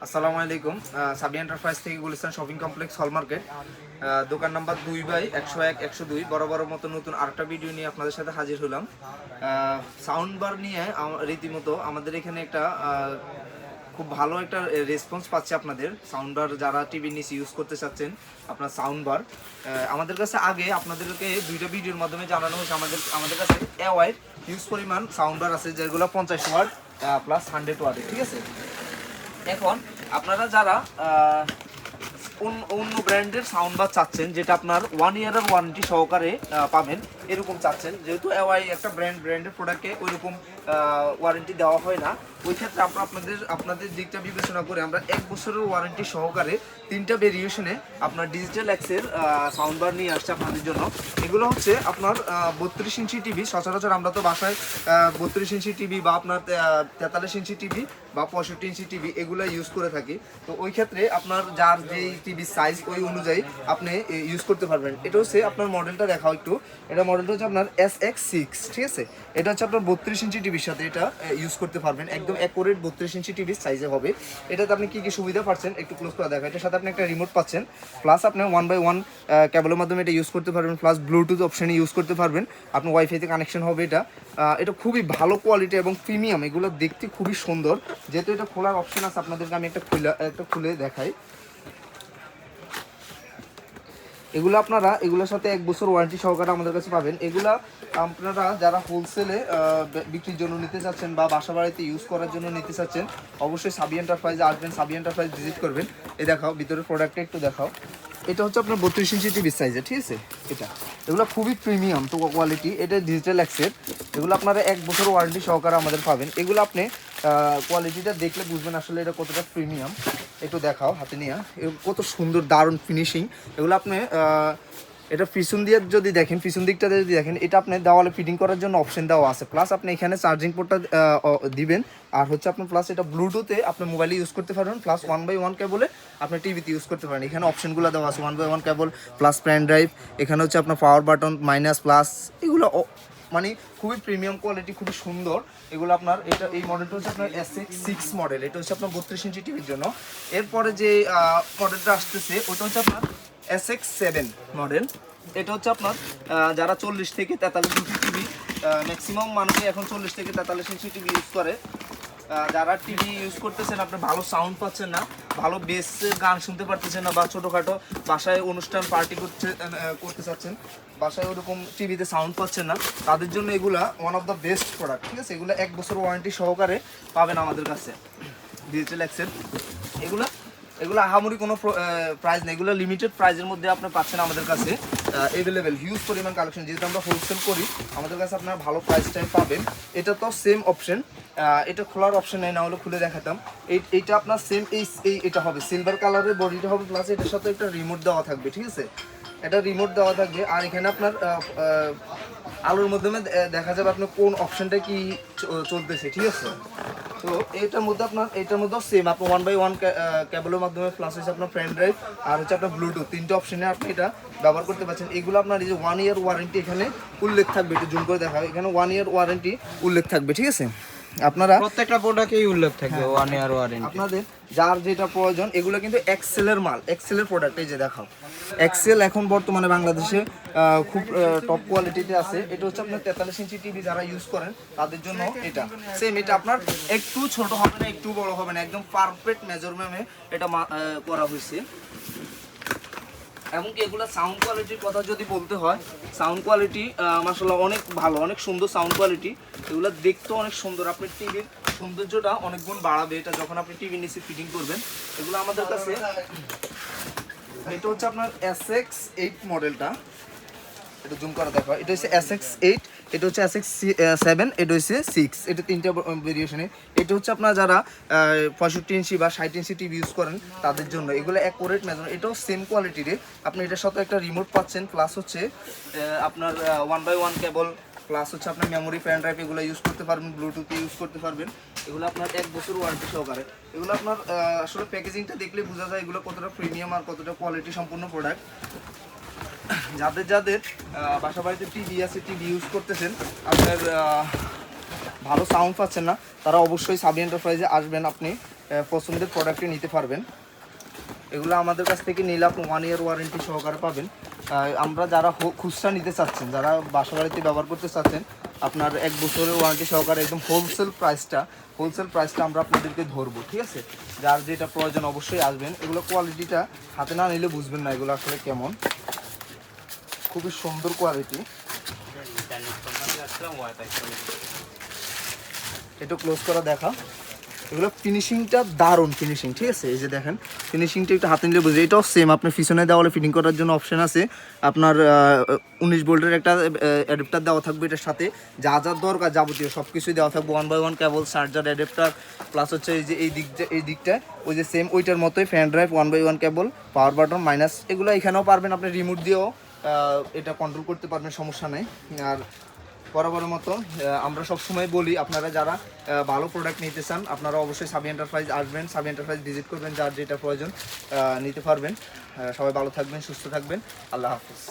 আসসালামু আলাইকুম। সাবি এন্টারপ্রাইজ থেকে গুলিস্তান শপিং কমপ্লেক্স হল মার্কেট, দোকান নাম্বার 2/101-102। বড় বড় মতো নতুন আরেকটা ভিডিও নিয়ে আপনাদের সাথে হাজির হলাম। সাউন্ড বার নিয়ে রীতিমতো আমাদের এখানে একটা খুব ভালো একটা রেসপন্স পাচ্ছে আপনাদের সাউন্ড বার। যারা টিভি নিচে ইউজ করতে চাচ্ছেন আপনার সাউন্ড বার, আমাদের কাছে আগে আপনাদেরকে দুইটা ভিডিওর মাধ্যমে জানানো হয়েছে আমাদের কাছে ওয়াইড হিউজ পরিমাণ সাউন্ড বার আছে, যেগুলো 50 ওয়াট প্লাস 100 ওয়াটের। ঠিক আছে, এখন আপনারা যারা অন্য ব্র্যান্ডের সাউন্ড বার চাচ্ছেন, যেটা আপনার 1 ইয়ারের ওয়ারেন্টি সহকারে পাবেন, এরকম চাচ্ছেন, যেহেতু এওয়াই একটা ব্র্যান্ডের প্রোডাক্টে ওইরকম ওয়ারেন্টি দেওয়া হয় না, ওই ক্ষেত্রে আপনাদের দিকটা বিবেচনা করে আমরা 1 বছরের ওয়ারেন্টি সহকারে 3টা ভেরিয়েশনে আপনার ডিজিটাল এক্সের সাউন্ড বার নিয়ে আসছে আপনাদের জন্য। এগুলো হচ্ছে আপনার 32 ইঞ্চি টিভি। সচরাচর আমরা তো বাসায় 32 ইঞ্চি টিভি বা আপনার 43 ইঞ্চি টিভি বা 65 ইঞ্চি টিভি এগুলো ইউজ করে থাকি। তো ওই ক্ষেত্রে আপনার যার যেই টিভির সাইজ ওই অনুযায়ী আপনি ইউজ করতে পারবেন। এটা হচ্ছে আপনার মডেলটা দেখাও একটু। এটা মডেলটা হচ্ছে আপনার SX6। ঠিক আছে, এটা হচ্ছে আপনার 32 ইঞ্চি টিভির সাথে এটা ইউজ করতে পারবেন, একদম অ্যাকুরেট 32 ইঞ্চি টিভির সাইজে হবে। এটাতে আপনি কি কি সুবিধা পাচ্ছেন একটু ক্লোজ করে দেখা। এটার সাথে আপনি একটা রিমোট পাচ্ছেন, প্লাস আপনি 1/1 কেবলের মাধ্যমে এটা ইউজ করতে পারবেন, প্লাস ব্লুটুথ অপশানে ইউজ করতে পারবেন। আপনার ওয়াইফাইতে কানেকশন হবে। এটা খুবই ভালো কোয়ালিটি এবং প্রিমিয়াম। এগুলো দেখতে খুবই সুন্দর। যেহেতু এটা খোলার অপশন আছে, আপনাদেরকে আমি একটা খুলে দেখাই। এগুলোর সাথে 1 বছর ওয়ারেন্টি সহকারে আমাদের কাছে পাবেন। এগুলা আপনারা যারা হোলসেলে বিক্রির জন্য নিতে চাচ্ছেন বা বাসা বাড়িতে ইউজ করার জন্য নিতে চাচ্ছেন, অবশ্যই সাবি এন্টারপ্রাইজে আসবেন, সাবি এন্টারপ্রাইজ ভিজিট করবেন। দেখাও ভিতরের প্রোডাক্টটা একটু দেখাও। এটা হচ্ছে আপনার 32 ইঞ্চি টিভির সাইজে। ঠিক আছে, এগুলো খুবই প্রিমিয়াম তো কোয়ালিটি। এটা ডিজিটাল এক্সের। এগুলো আপনারা 1 বছর ওয়ারেন্টি সহকারে আমাদের পাবেন। এগুলো আপনি কোয়ালিটিটা দেখলে বুঝবেন আসলে এটা কতটা প্রিমিয়াম। একটু দেখাও হাতে নিয়ে, কত সুন্দর দারুণ ফিনিশিং। এগুলো আপনি এটা পিছন দিয়ে যদি দেখেন, পিছন দিকটাতে যদি দেখেন, এটা আপনি দেওয়ালে ফিটিং করার জন্য অপশন দেওয়া আছে, প্লাস আপনি এখানে চার্জিং পোর্টটা দিবেন। আর হচ্ছে আপনার প্লাস এটা ব্লুটুথে আপনি মোবাইলে ইউজ করতে পারবেন, প্লাস 1/1 কেবলে আপনি টিভিতে ইউজ করতে পারেন। এখানে অপশনগুলো দেওয়া আছে, 1/1 কেবল প্লাস পেন ড্রাইভ। এখানে হচ্ছে আপনার পাওয়ার বাটন, মাইনাস প্লাস। এগুলো মানে খুবই প্রিমিয়াম কোয়ালিটি, খুবই সুন্দর। এগুলো আপনার এই মডেলটা হচ্ছে আপনার SX6 মডেল। এটা হচ্ছে আপনার 32 ইঞ্চি টিভির জন্য। এরপরে যে মডেলটা আসতেছে ওটা হচ্ছে আপনার SX7 মডেল। এটা হচ্ছে আপনার যারা 40 থেকে 43 ইঞ্চি টিভি, ম্যাক্সিমাম মানুষই এখন 40 থেকে 43 ইঞ্চি টিভি ইউজ করে। যারা টিভি ইউজ করতেছেন, আপনি ভালো সাউন্ড পাচ্ছেন না, ভালো বেসের গান শুনতে পারতেছেন না, বা ছোটোখাটো বাসায় অনুষ্ঠান পার্টি করতে চাচ্ছেন, বাসায় ওরকম টিভিতে সাউন্ড পাচ্ছেন না, তাদের জন্য এগুলা one of the best product. ঠিক আছে, এগুলো 1 বছর ওয়ারেন্টি সহকারে পাবেন আমাদের কাছে ডিজিটাল এক্সেল। এগুলো আহামরি কোনো প্রাইস নেই, এগুলো লিমিটেড প্রাইসের মধ্যে আপনি পাচ্ছেন আমাদের কাছে অ্যাভেলেবেল হিউজ পরিমাণ কালেকশন। যেহেতু আমরা হোলসেল করি, আমাদের কাছে আপনারা ভালো প্রাইসটাই পাবেন। এটা তো সেম অপশন, এটা খোলার অপশন নেই, না হলে খুলে দেখাতাম। এইটা আপনার সেম এটা হবে সিলভার কালারের বডিটা হবে, প্লাস এটার সাথে একটা রিমোট দেওয়া থাকবে। ঠিক আছে, এটা রিমোট দেওয়া থাকবে। আর এখানে আপনার আলোর মাধ্যমে দেখা যাবে আপনার কোন অপশনটা কি চলতেছে। ঠিক আছে, তো এটার মধ্যে সেম আপনার 1/1 কেবলের মাধ্যমে, প্লাস হচ্ছে আপনার পেন ড্রাইভ, আর হচ্ছে আপনার ব্লুটুথ, 3টে অপশনে আপনি এটা ব্যবহার করতে পারছেন। এগুলো আপনার এই যে 1 ইয়ার ওয়ারেন্টি এখানে উল্লেখ থাকবে, একটু জুম করে দেখা, এখানে 1 ইয়ার ওয়ারেন্টি উল্লেখ থাকবে। ঠিক আছে, আপনারা প্রত্যেকটা প্রোডাক্টেই উল্লেখ থাকবে 1 ইয়ার ওয়ারেন্টি। আপনাদের যার যেটা প্রয়োজন, এগুলো কিন্তু এক্সেলের মাল, এক্সেলের প্রোডাক্ট। এই যে দেখাও, এক্সেল এখন বর্তমানে বাংলাদেশে খুব টপ কোয়ালিটিতে আছে। এটা হচ্ছে আপনার 43 ইঞ্চি টিভি যারা ইউজ করেন তাদের জন্য এটা সেম। এটা আপনার একটু ছোট হবে না, একটু বড় হবে না, একদম পারফেক্ট মেজারমেন্টে এটা করা হয়েছে। এমনকি এগুলো সাউন্ড কোয়ালিটির কথা যদি বলতে হয়, সাউন্ড কোয়ালিটি মাশাআল্লাহ অনেক ভালো, অনেক সুন্দর সাউন্ড কোয়ালিটি। এগুলো দেখতেও অনেক সুন্দর, আপনার টিভির সৌন্দর্যটা অনেক গুণ বাড়াবে এটা যখন আপনি টিভির নিচে ফিটিং করবেন। এগুলো আমাদের কাছে, এটা হচ্ছে আপনার SX8 মডেলটা, এটা জুম করা দেখো। এটা হচ্ছে SX8, এটা হচ্ছে SX7, এটা হচ্ছে 6। এটা 3টা ভেরিয়েশনে। এটা হচ্ছে আপনার যারা 65 ইঞ্চি বা 60 ইঞ্চি টিভি ইউজ করেন তাদের জন্য। এগুলো অ্যাকুরেট মেজারমেন্ট, এটাও সেম কোয়ালিটির। আপনি এটার সাথে একটা রিমোট পাচ্ছেন, প্লাস হচ্ছে আপনার 1/1 কেবল, প্লাস হচ্ছে আপনার মেমোরি, পেন ড্রাইভ এগুলো ইউজ করতে পারবেন, ব্লুটুথে ইউজ করতে পারবেন। এগুলো আপনার 1 বছর ওয়ারেন্টি সহকারে। এগুলো আপনার আসলে প্যাকেজিংটা দেখলে বোঝা যায় এগুলো কতটা প্রিমিয়াম আর কতটা কোয়ালিটি সম্পূর্ণ প্রোডাক্ট। যাদের বাসা বাড়িতে টিভি আছে, টিভি ইউজ করতেছেন, আপনার ভালো সাউন্ড পাচ্ছেন না, তারা অবশ্যই সাবি এন্টারপ্রাইজে আসবেন। আপনি পছন্দের প্রোডাক্টটি নিতে পারবেন। এগুলো আমাদের কাছ থেকে নিলে আপনি 1 ইয়ার ওয়ারেন্টি সহকারে পাবেন। আমরা যারা খুচরা নিতে চাচ্ছেন, যারা বাসা বাড়িতে ব্যবহার করতে চাচ্ছেন, আপনার 1 বছরের ওয়ারেন্টি সহকারে একদম হোলসেল প্রাইসটা আমরা আপনাদেরকে ধরবো, ঠিক আছে? যার যেটা প্রয়োজন অবশ্যই আসবেন। এগুলো কোয়ালিটিটা হাতে না নিলে বুঝবেন না এগুলো আসলে কেমন। খুবই সুন্দর কোয়ালিটি। এটা ক্লোজ করা দেখা। এগুলো ফিনিশিংটা দারুণ ফিনিশিং, ঠিক আছে? এই যে দেখেন ফিনিশিংটা একটু হাতে নিলে বুঝে। এটাও সেম, আপনি পিছনে দেওয়ালে ফিটিং করার জন্য অপশন আছে। আপনার 19 ভোল্টের একটা অ্যাডাপ্টার দেওয়া থাকবে এটার সাথে। যা যা দরকার যাবতীয় সব কিছুই দেওয়া থাকবে। 1x1 কেবল, চার্জার, অ্যাডাপ্টার, প্লাস হচ্ছে এই যে এই দিকটা ওই যে সেম ওইটার মতোই ফ্যান ড্রাইভ, 1x1 কেবল, পাওয়ার বাটন, মাইনাস, এগুলো এখানেও পারবেন। আপনি রিমোট দিয়েও এটা কন্ট্রোল করতে পারবেন, সমস্যা নেই। আর বরাবরের মতো আমরা সবসময় বলি, আপনারা যারা ভালো প্রোডাক্ট নিতে চান আপনারা অবশ্যই সাবি এন্টারপ্রাইজ আসবেন, সাবি এন্টারপ্রাইজ ভিজিট করবেন, যার যেটা প্রয়োজন নিতে পারবেন। সবাই ভালো থাকবেন, সুস্থ থাকবেন। আল্লাহ হাফিজ।